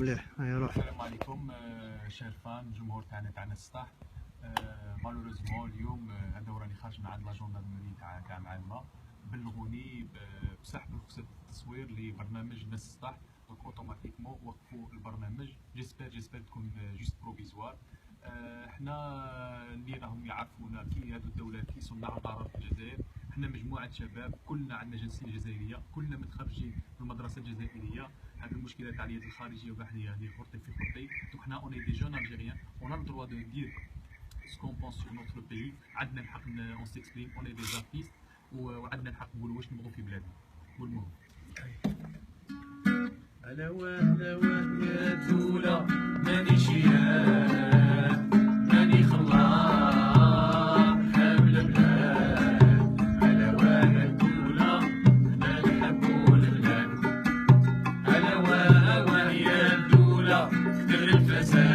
مليح. هيا روح. السلام عليكم شير فان الجمهور تاعنا السطاح. مالوريزمون اليوم هذا وراني خارج من عند لا جوندارمري تاع معلمه بلغوني بصح برخصة التصوير لبرنامج ناس السطاح، دونك اوتوماتيكمون وقفوا البرنامج. جيسبر تكون جوست بروفيزوار. حنا اللي راهم يعرفونا كي هذو الدوله كي صناع قرار في الجزائر، حنا مجموعه شباب كلنا عندنا جنسيه جزائريه، كلنا متخرجين من المدرسه الجزائريه. هذه المشكله تاع اليد الخارجيه وبحريه اللي خرطي في خرطي، دونك حنا اوني دي جون الجيريان اون ا دروا دو دير سكون بونس سور نوتر بيي، عندنا الحق اون سيكسبريم اوني دي زارتيست وعندنا الحق نقولوا واش نبغوا في بلادنا. والمهم ألا وهلا يا دولة ماني شيان ماني خلاق حبل بلاد. ألا وهلا دولة لا نحبو البلاد. ألا وهلا يا دولة كثر الفساد.